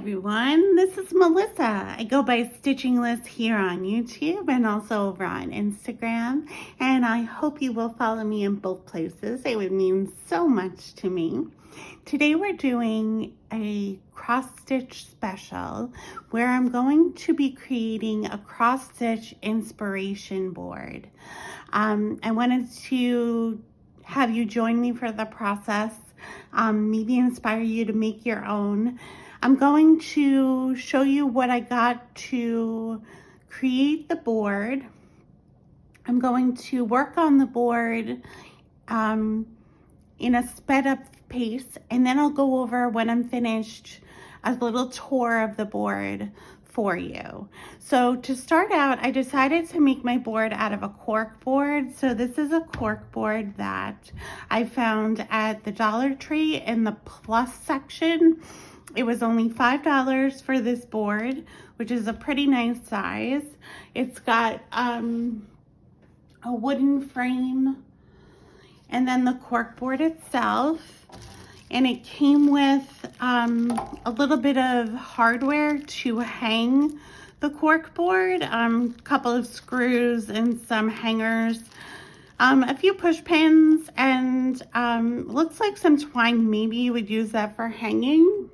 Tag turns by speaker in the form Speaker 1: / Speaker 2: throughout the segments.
Speaker 1: everyone, this is Melissa. I go by Stitching Liz here on YouTube and also over on Instagram, and I hope you will follow me in both places. It would mean so much to me. Today we're doing a cross stitch special where I'm going to be creating a cross stitch inspiration board. I wanted to have you join me for the process, maybe inspire you to make your own. I'm going to show you what I got to create the board. I'm going to work on the board in a sped up pace, and then I'll go over when I'm finished a little tour of the board for you. So to start out, I decided to make my board out of a cork board. So this is a cork board that I found at the Dollar Tree in the plus section. It was only $5 for this board, which is a pretty nice size. It's got a wooden frame and then the cork board itself. And it came with a little bit of hardware to hang the cork board, a couple of screws and some hangers, a few push pins, and looks like some twine. Maybe you would use that for hanging.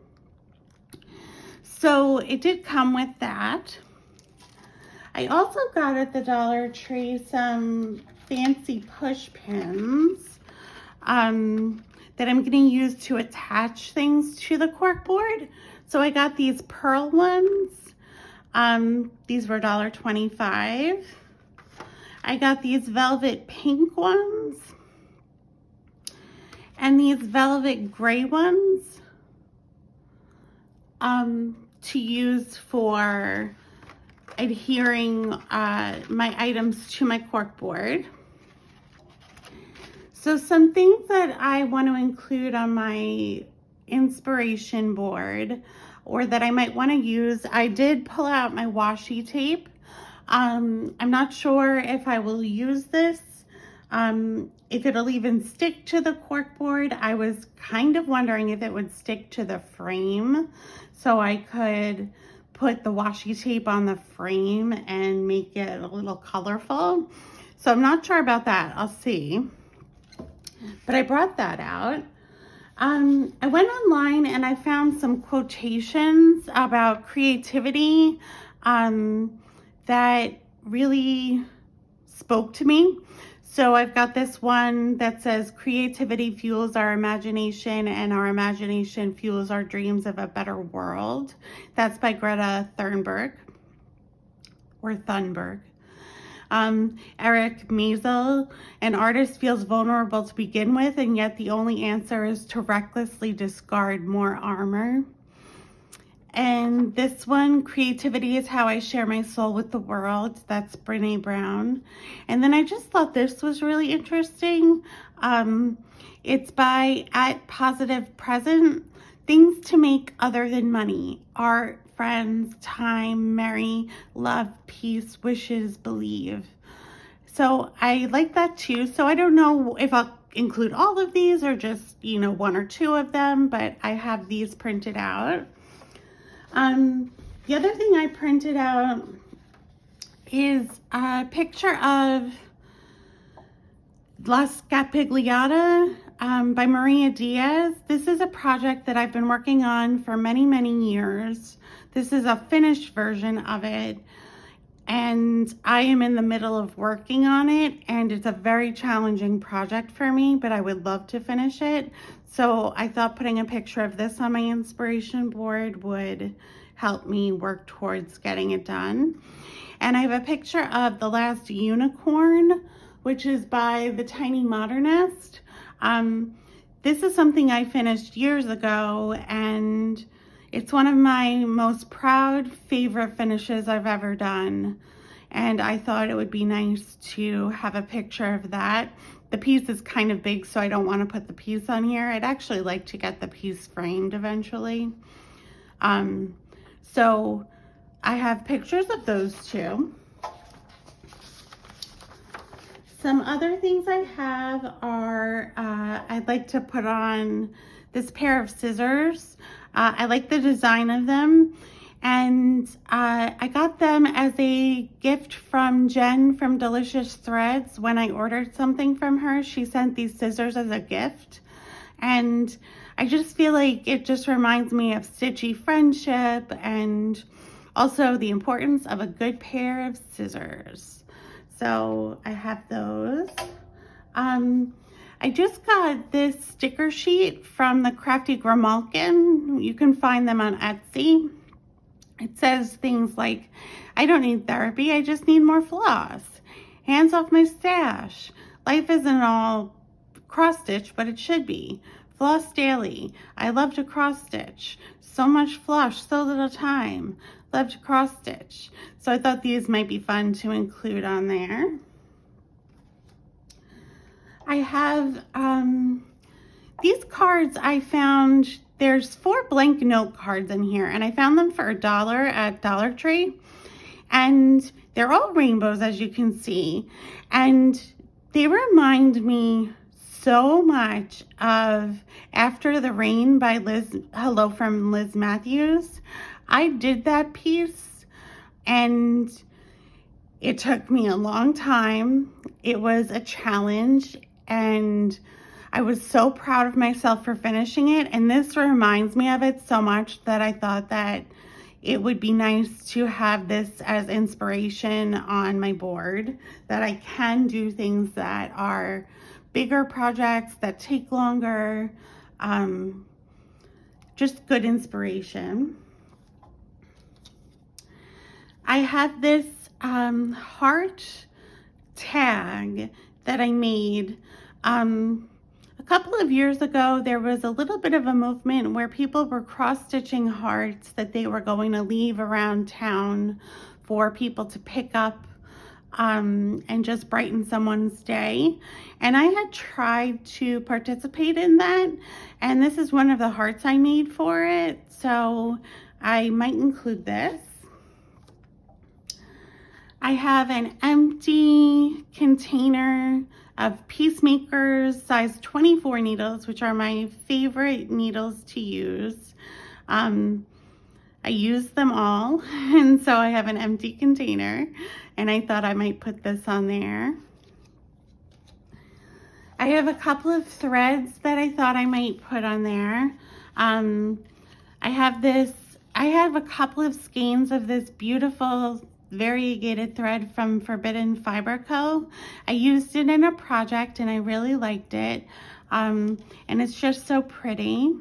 Speaker 1: So it did come with that. I also got at the Dollar Tree some fancy push pins that I'm going to use to attach things to the cork board. So I got these pearl ones. These were $1.25. I got these velvet pink ones and these velvet gray ones to use for adhering my items to my cork board. So some things that I want to include on my inspiration board, or that I might want to use, I did pull out my washi tape. I'm not sure if I will use this, if it'll even stick to the cork board. I was kind of wondering if it would stick to the frame, so I could put the washi tape on the frame and make it a little colorful. So I'm not sure about that. I'll see. But I brought that out. I went online and I found some quotations about creativity that really spoke to me. So I've got this one that says, creativity fuels our imagination and our imagination fuels our dreams of a better world. That's by Greta Thunberg, or Thunberg. Eric Mazel, an artist feels vulnerable to begin with, and yet the only answer is to recklessly discard more armor. And this one, creativity is how I share my soul with the world. That's Brene Brown. And then I just thought this was really interesting. It's by @PositivePresent. Things to make other than money: art, friends, time, merry, love, peace, wishes, believe. So I like that too. So I don't know if I'll include all of these or just, one or two of them, but I have these printed out. The other thing I printed out is a picture of La Scapigliata by Maria Diaz. This is a project that I've been working on for many, many years. This is a finished version of it, and I am in the middle of working on it, and it's a very challenging project for me, but I would love to finish it. So I thought putting a picture of this on my inspiration board would help me work towards getting it done. And I have a picture of The Last Unicorn, which is by The Tiny Modernist. This is something I finished years ago, and it's one of my most proud, favorite finishes I've ever done. And I thought it would be nice to have a picture of that. The piece is kind of big, so I don't want to put the piece on here. I'd actually like to get the piece framed eventually. So I have pictures of those two. Some other things I have are, I'd like to put on this pair of scissors. I like the design of them, and I got them as a gift from Jen from Delicious Threads. When I ordered something from her, she sent these scissors as a gift, and I just feel like it just reminds me of stitchy friendship and also the importance of a good pair of scissors. So I have those. I just got this sticker sheet from the Crafty Grimalkin. You can find them on Etsy. It says things like, I don't need therapy, I just need more floss. Hands off my stash. Life isn't all cross stitch, but it should be. Floss daily. I love to cross stitch. So much floss, so little time. Love to cross stitch. So I thought these might be fun to include on there. I have these cards I found. There's 4 blank note cards in here, and I found them for $1 at Dollar Tree. And they're all rainbows, as you can see. And they remind me so much of After the Rain by Hello from Liz Matthews. I did that piece, and it took me a long time. It was a challenge, and I was so proud of myself for finishing it. And this reminds me of it so much that I thought that it would be nice to have this as inspiration on my board, that I can do things that are bigger projects that take longer, just good inspiration. I have this heart tag that I made. A couple of years ago, there was a little bit of a movement where people were cross-stitching hearts that they were going to leave around town for people to pick up and just brighten someone's day. And I had tried to participate in that, and this is one of the hearts I made for it, so I might include this. I have an empty container of Peacemakers size 24 needles, which are my favorite needles to use. I use them all, and so I have an empty container, and I thought I might put this on there. I have a couple of threads that I thought I might put on there. I have a couple of skeins of this beautiful variegated thread from Forbidden Fiber Co. I used it in a project and I really liked it, and it's just so pretty.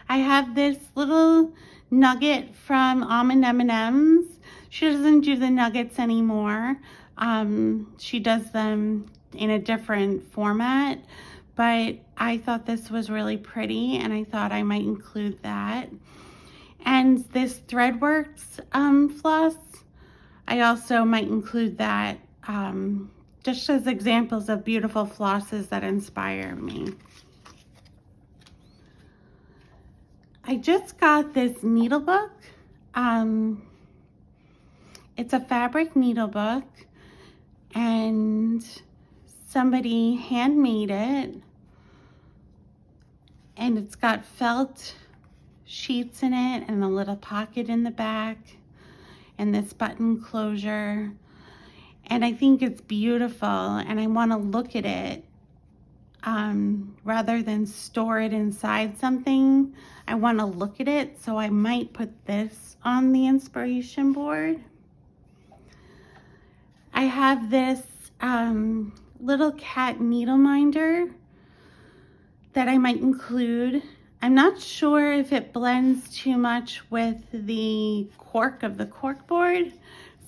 Speaker 1: I have this little nugget from Almond M&M's. She doesn't do the nuggets anymore. She does them in a different format, but I thought this was really pretty and I thought I might include that. And this Threadworks floss, I also might include that, just as examples of beautiful flosses that inspire me. I just got this needle book. It's a fabric needle book, and somebody handmade it, and it's got felt sheets in it and a little pocket in the back and this button closure, and I think it's beautiful, and I want to look at it rather than store it inside something. I want to look at it, so I might put this on the inspiration board. I have this little cat needle minder that I might include. I'm not sure if it blends too much with the cork of the cork board,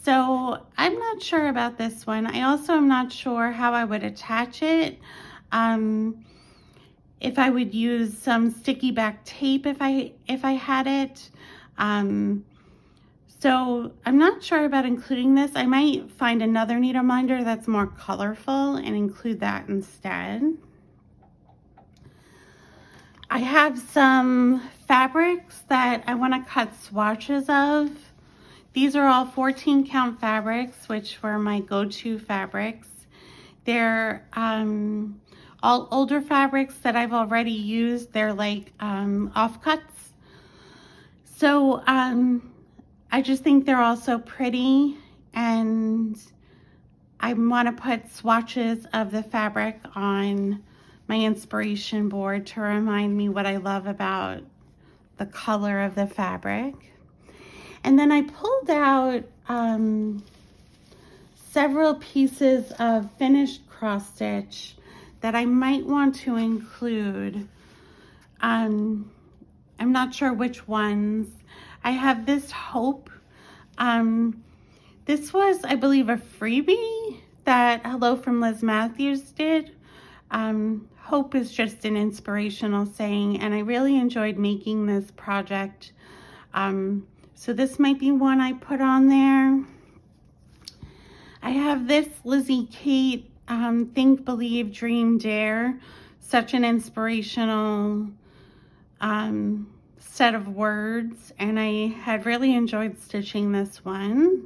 Speaker 1: so I'm not sure about this one. I also am not sure how I would attach it. If I would use some sticky back tape if I had it. So I'm not sure about including this. I might find another needle minder that's more colorful and include that instead. I have some fabrics that I want to cut swatches of. These are all 14 count fabrics, which were my go-to fabrics. They're all older fabrics that I've already used. They're like offcuts. So I just think they're all so pretty, and I want to put swatches of the fabric on my inspiration board to remind me what I love about the color of the fabric. And then I pulled out several pieces of finished cross stitch that I might want to include. I'm not sure which ones. I have this Hope. This was, I believe, a freebie that Hello from Liz Matthews did. Hope is just an inspirational saying, and I really enjoyed making this project. So this might be one I put on there. I have this Lizzie Kate, Think, Believe, Dream, Dare. Such an inspirational set of words, and I had really enjoyed stitching this one.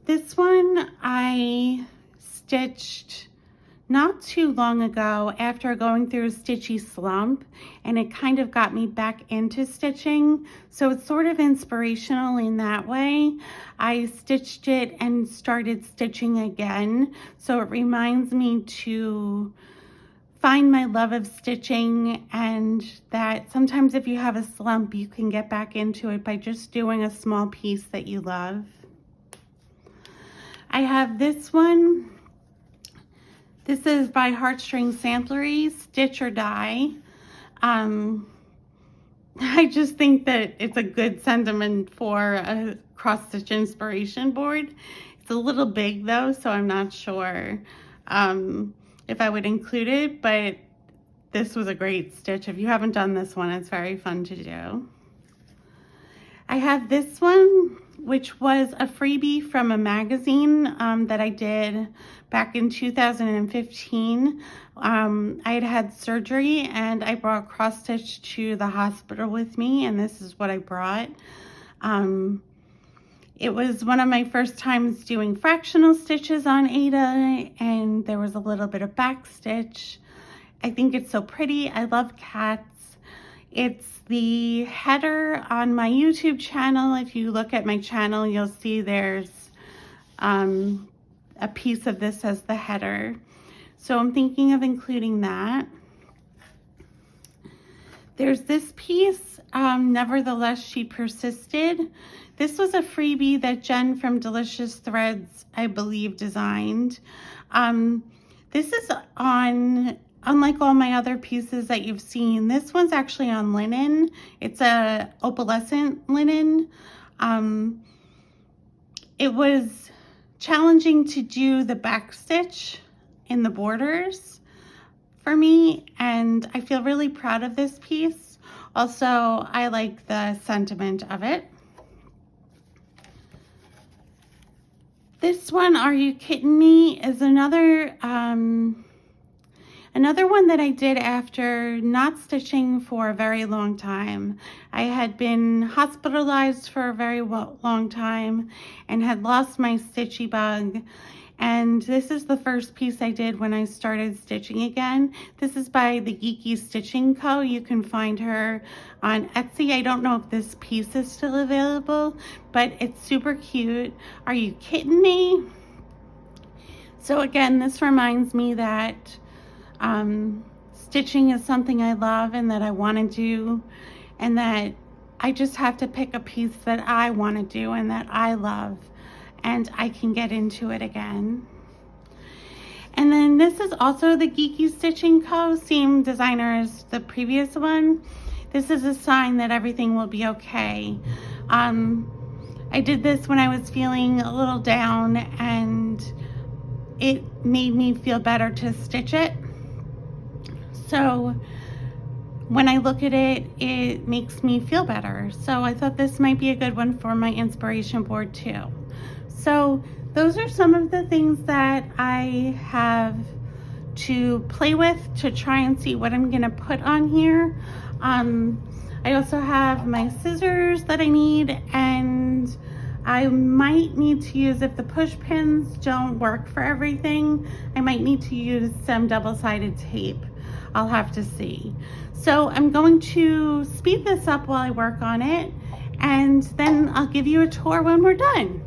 Speaker 1: This one I stitched not too long ago after going through a stitchy slump, and it kind of got me back into stitching. So it's sort of inspirational in that way. I stitched it and started stitching again. So it reminds me to find my love of stitching, and that sometimes if you have a slump, you can get back into it by just doing a small piece that you love. I have this one. This is by Heartstring Samplery, Stitch or Die. I just think that it's a good sentiment for a cross-stitch inspiration board. It's a little big though, so I'm not sure if I would include it, but this was a great stitch. If you haven't done this one, it's very fun to do. I have this one, which was a freebie from a magazine that I did back in 2015. I had had surgery, and I brought cross stitch to the hospital with me, and this is what I brought. It was one of my first times doing fractional stitches on Ada, and there was a little bit of back stitch. I think it's so pretty. I love cats. It's the header on my YouTube channel. If you look at my channel, you'll see there's a piece of this as the header. So I'm thinking of including that. There's this piece, Nevertheless She Persisted. This was a freebie that Jen from Delicious Threads, I believe, designed. This is on, unlike all my other pieces that you've seen, this one's actually on linen. It's a opalescent linen. It was challenging to do the back stitch in the borders for me, and I feel really proud of this piece. Also, I like the sentiment of it. This one, Are You Kidding Me, is another one that I did after not stitching for a very long time. I had been hospitalized for a very long time and had lost my stitchy bug. And this is the first piece I did when I started stitching again. This is by the Geeky Stitching Co. You can find her on Etsy. I don't know if this piece is still available, but it's super cute. Are you kidding me? So again, this reminds me that stitching is something I love and that I want to do, and that I just have to pick a piece that I want to do and that I love, and I can get into it again. And then this is also the Geeky Stitching Co. Same designer as the previous one. This is a sign that everything will be okay. I did this when I was feeling a little down, and it made me feel better to stitch it. So when I look at it, it makes me feel better. So I thought this might be a good one for my inspiration board too. So those are some of the things that I have to play with to try and see what I'm gonna put on here. I also have my scissors that I need, and I might need to use, if the push pins don't work for everything, I might need to use some double-sided tape. I'll have to see. So I'm going to speed this up while I work on it, and then I'll give you a tour when we're done.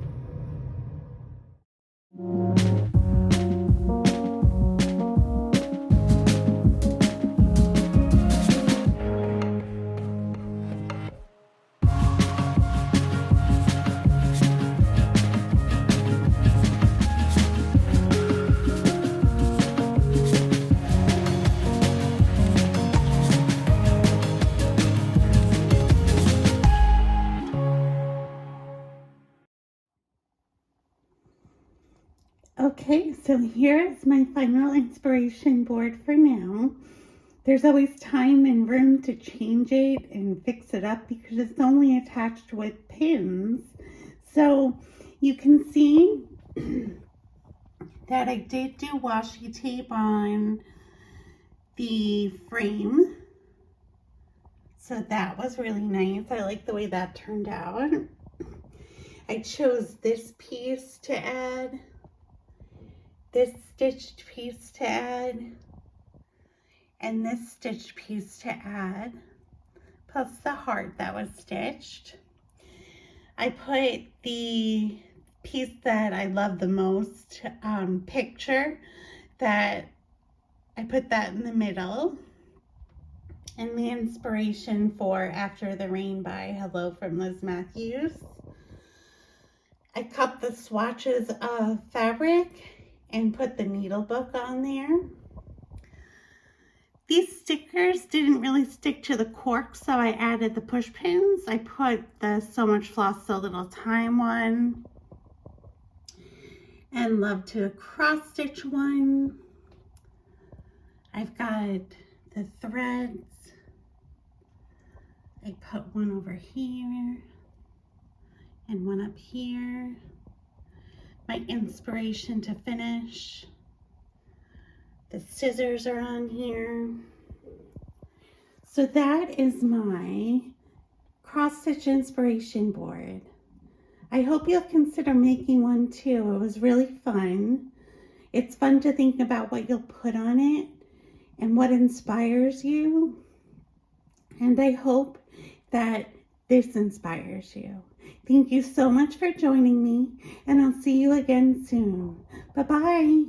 Speaker 1: Okay, so here is my final inspiration board for now. There's always time and room to change it and fix it up because it's only attached with pins. So you can see that I did do washi tape on the frame. So that was really nice. I like the way that turned out. I chose this piece to add, this stitched piece to add, and this stitched piece to add, plus the heart that was stitched. I put the piece that I love the most, picture, that I put that in the middle, and the inspiration for After the Rain by Hello from Liz Matthews. I cut the swatches of fabric and put the needle book on there. These stickers didn't really stick to the cork, so I added the push pins. I put the So Much Floss So Little Time one, and Love to Cross Stitch one. I've got the threads. I put one over here and one up here. My inspiration to finish. The scissors are on here. So that is my cross stitch inspiration board. I hope you'll consider making one too. It was really fun. It's fun to think about what you'll put on it and what inspires you. And I hope that this inspires you. Thank you so much for joining me, and I'll see you again soon. Bye-bye.